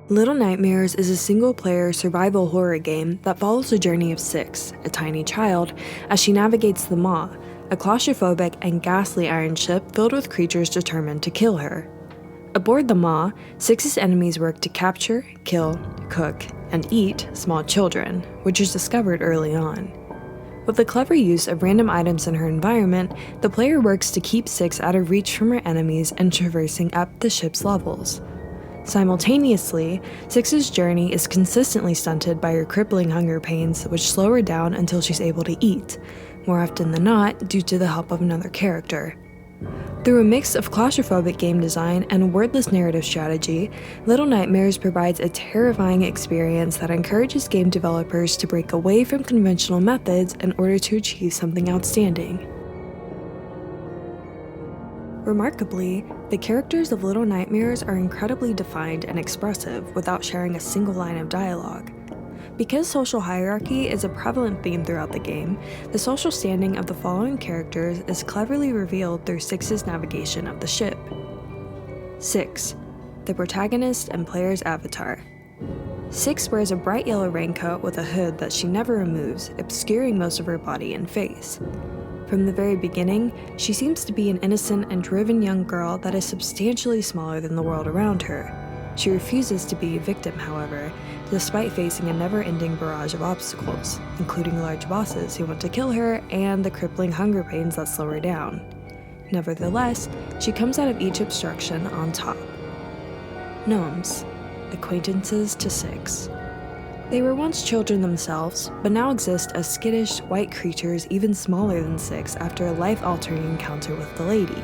Little Nightmares is a single-player survival horror game that follows the journey of Six, a tiny child, as she navigates the Maw, a claustrophobic and ghastly iron ship filled with creatures determined to kill her. Aboard the Maw, Six's enemies work to capture, kill, cook, and eat small children, which is discovered early on. With the clever use of random items in her environment, the player works to keep Six out of reach from her enemies and traversing up the ship's levels. Simultaneously, Six's journey is consistently stunted by her crippling hunger pains, which slow her down until she's able to eat, more often than not due to the help of another character. Through a mix of claustrophobic game design and wordless narrative strategy, Little Nightmares provides a terrifying experience that encourages game developers to break away from conventional methods in order to achieve something outstanding. Remarkably, the characters of Little Nightmares are incredibly defined and expressive without sharing a single line of dialogue. Because social hierarchy is a prevalent theme throughout the game, the social standing of the following characters is cleverly revealed through Six's navigation of the ship. 6. The protagonist and player's avatar. Six wears a bright yellow raincoat with a hood that she never removes, obscuring most of her body and face. From the very beginning, she seems to be an innocent and driven young girl that is substantially smaller than the world around her. She refuses to be a victim, however, despite facing a never-ending barrage of obstacles, including large bosses who want to kill her and the crippling hunger pains that slow her down. Nevertheless, she comes out of each obstruction on top. Gnomes, acquaintances to Six. They were once children themselves, but now exist as skittish, white creatures even smaller than Six after a life-altering encounter with the lady.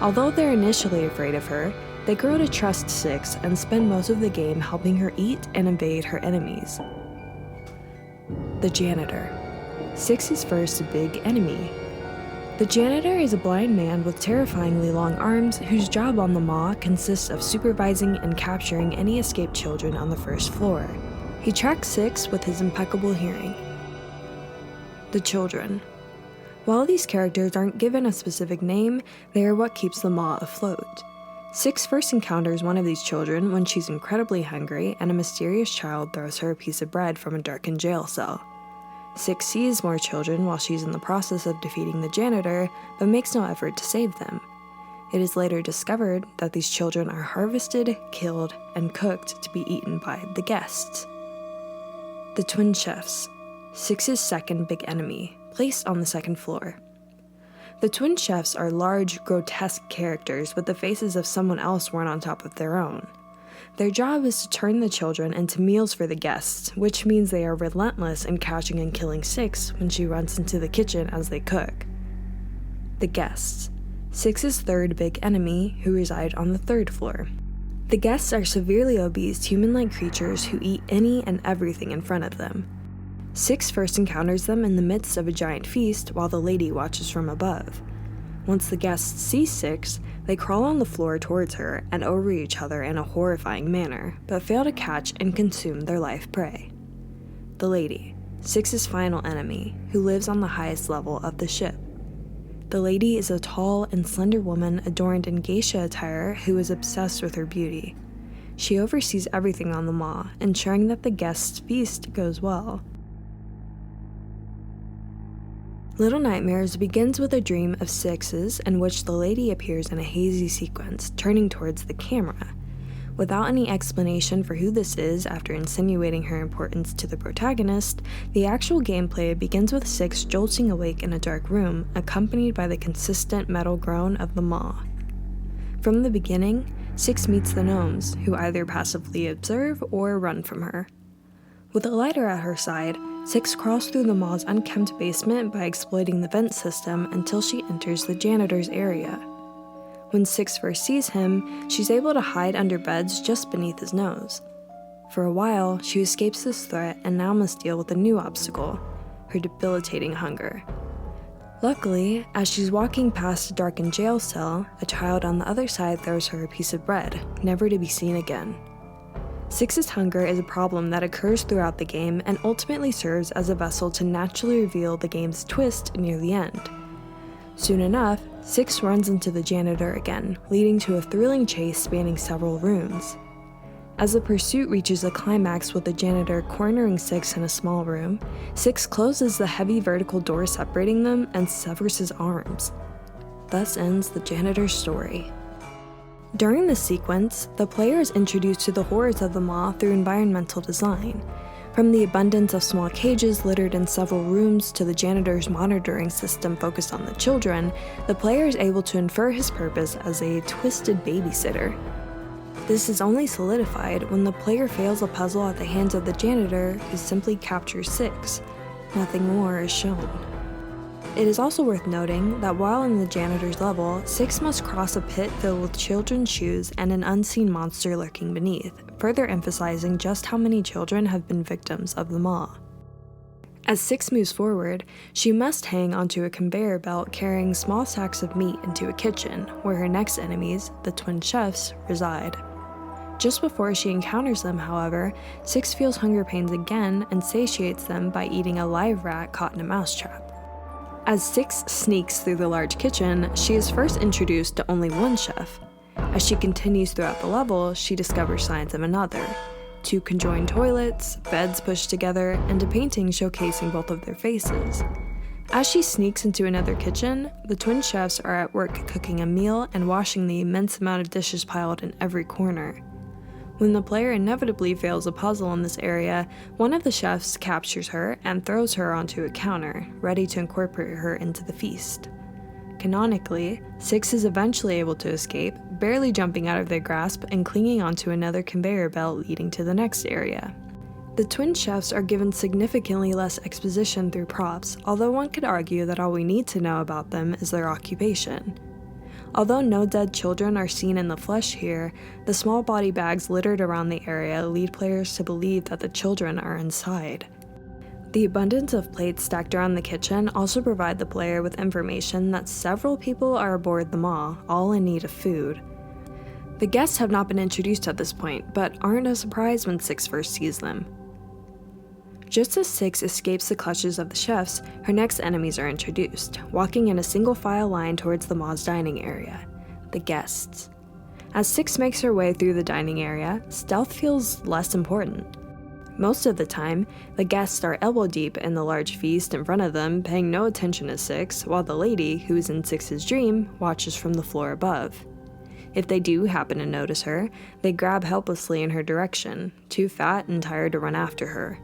Although they're initially afraid of her, they grow to trust Six and spend most of the game helping her eat and evade her enemies. The Janitor. Six's first big enemy. The Janitor is a blind man with terrifyingly long arms whose job on the Maw consists of supervising and capturing any escaped children on the first floor. He tracks Six with his impeccable hearing. The Children. While these characters aren't given a specific name, they are what keeps the Maw afloat. Six first encounters one of these children when she's incredibly hungry and a mysterious child throws her a piece of bread from a darkened jail cell. Six sees more children while she's in the process of defeating the Janitor, but makes no effort to save them. It is later discovered that these children are harvested, killed, and cooked to be eaten by the guests. The Twin Chefs, Six's second big enemy, placed on the second floor. The Twin Chefs are large, grotesque characters with the faces of someone else worn on top of their own. Their job is to turn the children into meals for the guests, which means they are relentless in catching and killing Six when she runs into the kitchen as they cook. The Guests, Six's third big enemy, who reside on the third floor. The guests are severely obese, human-like creatures who eat any and everything in front of them. Six first encounters them in the midst of a giant feast while the lady watches from above. Once the guests see Six, they crawl on the floor towards her and over each other in a horrifying manner, but fail to catch and consume their life prey. The lady, Six's final enemy, who lives on the highest level of the ship. The lady is a tall and slender woman adorned in geisha attire who is obsessed with her beauty. She oversees everything on the Maw, ensuring that the guests' feast goes well. Little Nightmares begins with a dream of Six's in which the lady appears in a hazy sequence, turning towards the camera. Without any explanation for who this is after insinuating her importance to the protagonist, the actual gameplay begins with Six jolting awake in a dark room, accompanied by the consistent metal groan of the Maw. From the beginning, Six meets the gnomes, who either passively observe or run from her. With a lighter at her side, Six crawls through the Maw's unkempt basement by exploiting the vent system until she enters the Janitor's area. When Six first sees him, she's able to hide under beds just beneath his nose. For a while, she escapes this threat and now must deal with a new obstacle, her debilitating hunger. Luckily, as she's walking past a darkened jail cell, a child on the other side throws her a piece of bread, never to be seen again. Six's hunger is a problem that occurs throughout the game and ultimately serves as a vessel to naturally reveal the game's twist near the end. Soon enough, Six runs into the Janitor again, leading to a thrilling chase spanning several rooms. As the pursuit reaches a climax with the janitor cornering Six in a small room, Six closes the heavy vertical door separating them and severs his arms. Thus ends the janitor's story. During this sequence, the player is introduced to the horrors of the Maw through environmental design. From the abundance of small cages littered in several rooms to the janitor's monitoring system focused on the children, the player is able to infer his purpose as a twisted babysitter. This is only solidified when the player fails a puzzle at the hands of the janitor, who simply captures Six. Nothing more is shown. It is also worth noting that while in the janitor's level, Six must cross a pit filled with children's shoes and an unseen monster lurking beneath, further emphasizing just how many children have been victims of the Maw. As Six moves forward, she must hang onto a conveyor belt carrying small sacks of meat into a kitchen, where her next enemies, the twin chefs, reside. Just before she encounters them, however, Six feels hunger pains again and satiates them by eating a live rat caught in a mousetrap. As Six sneaks through the large kitchen, she is first introduced to only one chef. As she continues throughout the level, she discovers signs of another. 2 conjoined toilets, beds pushed together, and a painting showcasing both of their faces. As she sneaks into another kitchen, the twin chefs are at work cooking a meal and washing the immense amount of dishes piled in every corner. When the player inevitably fails a puzzle in this area, one of the chefs captures her and throws her onto a counter, ready to incorporate her into the feast. Canonically, Six is eventually able to escape, barely jumping out of their grasp and clinging onto another conveyor belt leading to the next area. The twin chefs are given significantly less exposition through props, although one could argue that all we need to know about them is their occupation. Although no dead children are seen in the flesh here, the small body bags littered around the area lead players to believe that the children are inside. The abundance of plates stacked around the kitchen also provide the player with information that several people are aboard the Maw, all in need of food. The guests have not been introduced at this point, but aren't a surprise when Six first sees them. Just as Six escapes the clutches of the chefs, her next enemies are introduced, walking in a single file line towards the Maw's dining area, the guests. As Six makes her way through the dining area, stealth feels less important. Most of the time, the guests are elbow deep in the large feast in front of them, paying no attention to Six, while the lady, who is in Six's dream, watches from the floor above. If they do happen to notice her, they grab helplessly in her direction, too fat and tired to run after her.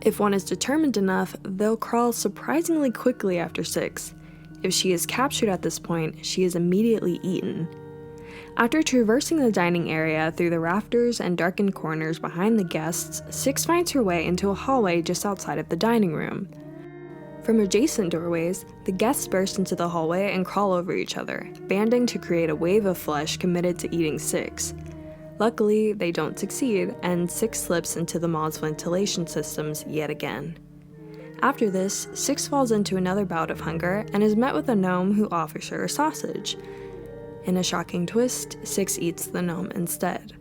If one is determined enough, they'll crawl surprisingly quickly after Six. If she is captured at this point, she is immediately eaten. After traversing the dining area through the rafters and darkened corners behind the guests, Six finds her way into a hallway just outside of the dining room. From adjacent doorways, the guests burst into the hallway and crawl over each other, banding to create a wave of flesh committed to eating Six. Luckily, they don't succeed, and Six slips into the Maw's ventilation systems yet again. After this, Six falls into another bout of hunger and is met with a gnome who offers her a sausage. In a shocking twist, Six eats the gnome instead.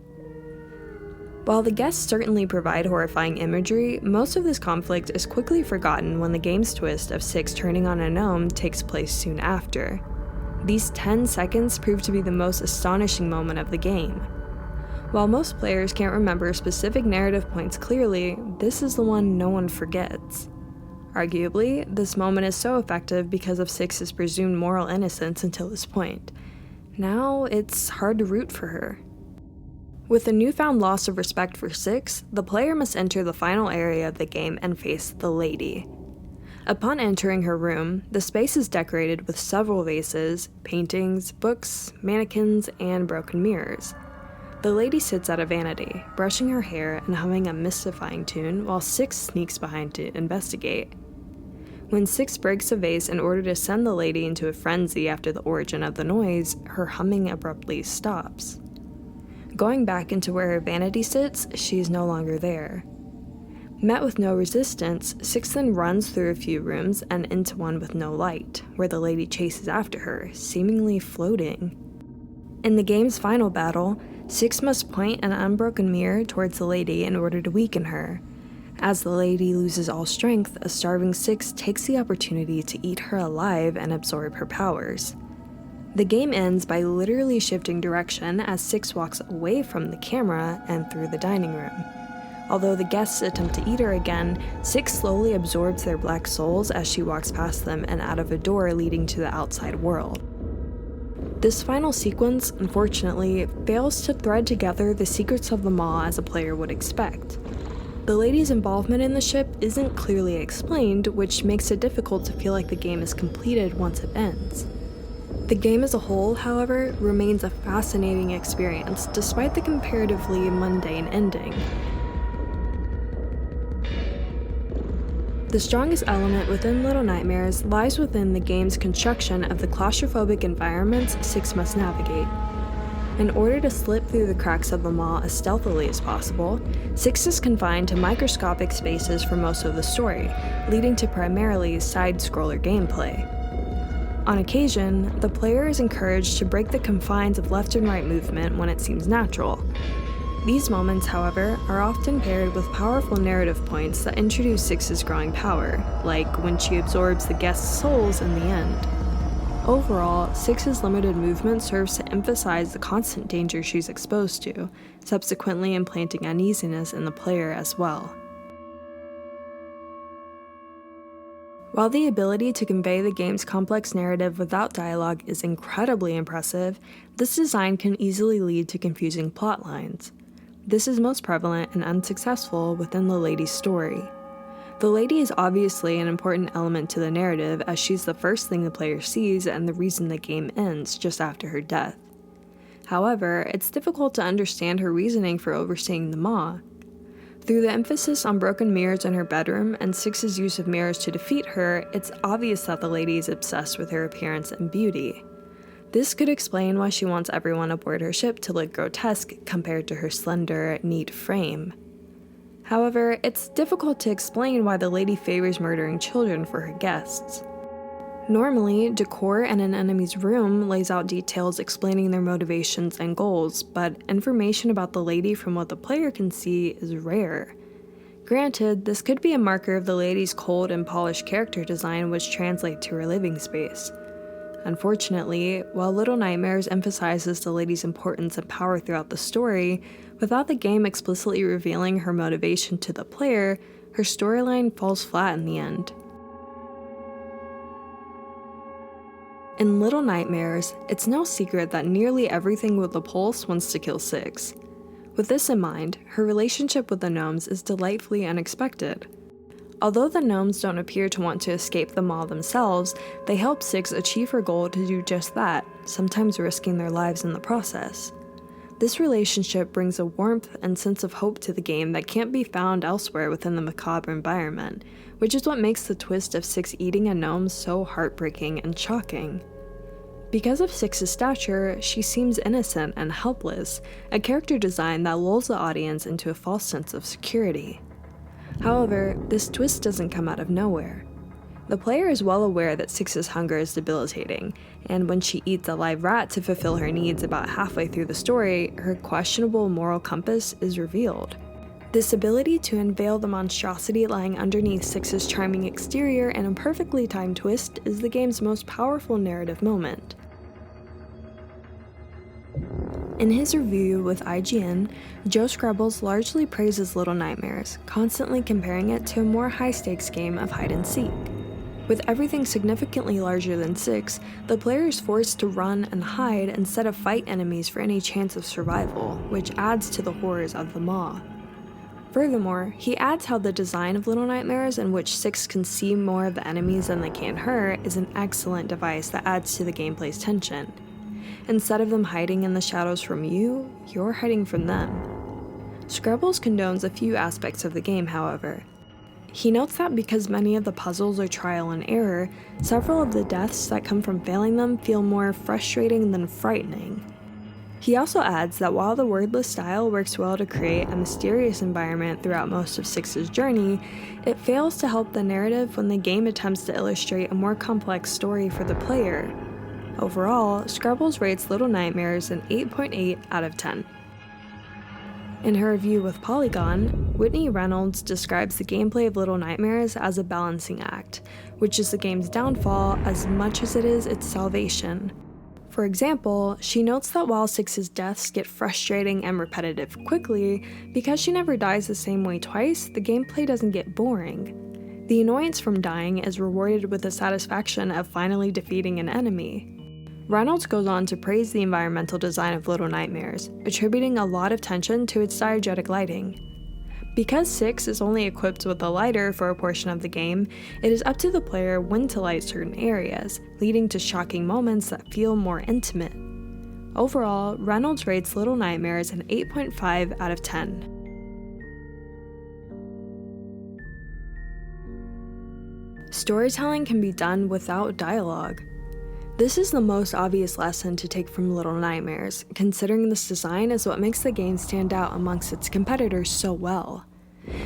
While the guests certainly provide horrifying imagery, most of this conflict is quickly forgotten when the game's twist of Six turning on a gnome takes place soon after. These 10 seconds prove to be the most astonishing moment of the game. While most players can't remember specific narrative points clearly, this is the one no one forgets. Arguably, this moment is so effective because of Six's presumed moral innocence until this point. Now, it's hard to root for her. With a newfound loss of respect for Six, the player must enter the final area of the game and face the lady. Upon entering her room, the space is decorated with several vases, paintings, books, mannequins, and broken mirrors. The lady sits at a vanity, brushing her hair and humming a mystifying tune while Six sneaks behind to investigate. When Six breaks a vase in order to send the lady into a frenzy after the origin of the noise, her humming abruptly stops. Going back into where her vanity sits, she is no longer there. Met with no resistance, Six then runs through a few rooms and into one with no light, where the lady chases after her, seemingly floating. In the game's final battle, Six must point an unbroken mirror towards the lady in order to weaken her. As the lady loses all strength, a starving Six takes the opportunity to eat her alive and absorb her powers. The game ends by literally shifting direction as Six walks away from the camera and through the dining room. Although the guests attempt to eat her again, Six slowly absorbs their black souls as she walks past them and out of a door leading to the outside world. This final sequence, unfortunately, fails to thread together the secrets of the Maw as a player would expect. The lady's involvement in the ship isn't clearly explained, which makes it difficult to feel like the game is completed once it ends. The game as a whole, however, remains a fascinating experience despite the comparatively mundane ending. The strongest element within Little Nightmares lies within the game's construction of the claustrophobic environments Six must navigate. In order to slip through the cracks of the Maw as stealthily as possible, Six is confined to microscopic spaces for most of the story, leading to primarily side-scroller gameplay. On occasion, the player is encouraged to break the confines of left and right movement when it seems natural. These moments, however, are often paired with powerful narrative points that introduce Six's growing power, like when she absorbs the guests' souls in the end. Overall, Six's limited movement serves to emphasize the constant danger she's exposed to, subsequently implanting uneasiness in the player as well. While the ability to convey the game's complex narrative without dialogue is incredibly impressive, this design can easily lead to confusing plot lines. This is most prevalent and unsuccessful within the lady's story. The lady is obviously an important element to the narrative as she's the first thing the player sees and the reason the game ends just after her death. However, it's difficult to understand her reasoning for overseeing the Maw. Through the emphasis on broken mirrors in her bedroom and Six's use of mirrors to defeat her, it's obvious that the lady is obsessed with her appearance and beauty. This could explain why she wants everyone aboard her ship to look grotesque compared to her slender, neat frame. However, it's difficult to explain why the lady favors murdering children for her guests. Normally, decor in an enemy's room lays out details explaining their motivations and goals, but information about the lady from what the player can see is rare. Granted, this could be a marker of the lady's cold and polished character design which translate to her living space. Unfortunately, while Little Nightmares emphasizes the lady's importance and power throughout the story, without the game explicitly revealing her motivation to the player, her storyline falls flat in the end. In Little Nightmares, it's no secret that nearly everything with a pulse wants to kill Six. With this in mind, her relationship with the gnomes is delightfully unexpected. Although the gnomes don't appear to want to escape the Maw themselves, they help Six achieve her goal to do just that, sometimes risking their lives in the process. This relationship brings a warmth and sense of hope to the game that can't be found elsewhere within the macabre environment, which is what makes the twist of Six eating a gnome so heartbreaking and shocking. Because of Six's stature, she seems innocent and helpless, a character design that lulls the audience into a false sense of security. However, this twist doesn't come out of nowhere. The player is well aware that Six's hunger is debilitating, and when she eats a live rat to fulfill her needs about halfway through the story, her questionable moral compass is revealed. This ability to unveil the monstrosity lying underneath Six's charming exterior in a perfectly timed twist is the game's most powerful narrative moment. In his review with IGN, Joe Scrubbles largely praises Little Nightmares, constantly comparing it to a more high-stakes game of hide-and-seek. With everything significantly larger than Six, the player is forced to run and hide instead of fight enemies for any chance of survival, which adds to the horrors of the Maw. Furthermore, he adds how the design of Little Nightmares, in which Six can see more of the enemies than they can her, is an excellent device that adds to the gameplay's tension. Instead of them hiding in the shadows from you, you're hiding from them. Scrubbles condones a few aspects of the game, however. He notes that because many of the puzzles are trial and error, several of the deaths that come from failing them feel more frustrating than frightening. He also adds that while the wordless style works well to create a mysterious environment throughout most of Six's journey, it fails to help the narrative when the game attempts to illustrate a more complex story for the player. Overall, Scrubbles rates Little Nightmares an 8.8 out of 10. In her review with Polygon, Whitney Reynolds describes the gameplay of Little Nightmares as a balancing act, which is the game's downfall as much as it is its salvation. For example, she notes that while Six's deaths get frustrating and repetitive quickly, because she never dies the same way twice, the gameplay doesn't get boring. The annoyance from dying is rewarded with the satisfaction of finally defeating an enemy. Reynolds goes on to praise the environmental design of Little Nightmares, attributing a lot of attention to its diegetic lighting. Because Six is only equipped with a lighter for a portion of the game, it is up to the player when to light certain areas, leading to shocking moments that feel more intimate. Overall, Reynolds rates Little Nightmares an 8.5 out of 10. Storytelling can be done without dialogue. This is the most obvious lesson to take from Little Nightmares, considering this design is what makes the game stand out amongst its competitors so well.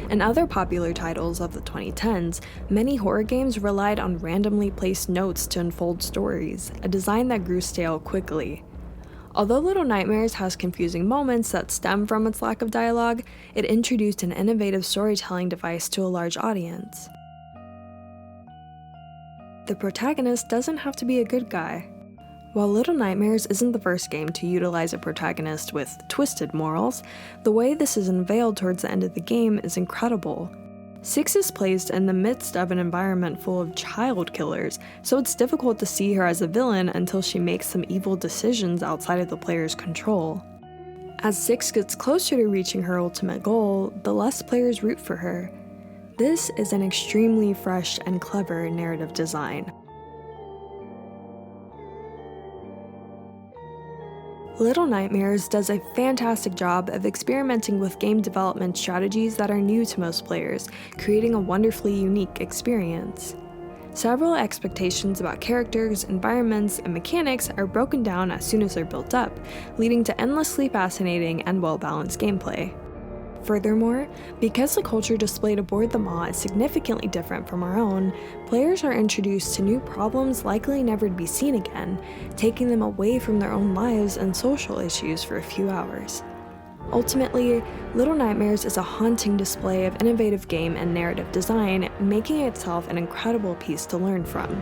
In other popular titles of the 2010s, many horror games relied on randomly placed notes to unfold stories, a design that grew stale quickly. Although Little Nightmares has confusing moments that stem from its lack of dialogue, it introduced an innovative storytelling device to a large audience. The protagonist doesn't have to be a good guy. While Little Nightmares isn't the first game to utilize a protagonist with twisted morals, the way this is unveiled towards the end of the game is incredible. Six is placed in the midst of an environment full of child killers, so it's difficult to see her as a villain until she makes some evil decisions outside of the player's control. As Six gets closer to reaching her ultimate goal, the less players root for her. This is an extremely fresh and clever narrative design. Little Nightmares does a fantastic job of experimenting with game development strategies that are new to most players, creating a wonderfully unique experience. Several expectations about characters, environments, and mechanics are broken down as soon as they're built up, leading to endlessly fascinating and well-balanced gameplay. Furthermore, because the culture displayed aboard the Maw is significantly different from our own, players are introduced to new problems likely never to be seen again, taking them away from their own lives and social issues for a few hours. Ultimately, Little Nightmares is a haunting display of innovative game and narrative design, making itself an incredible piece to learn from.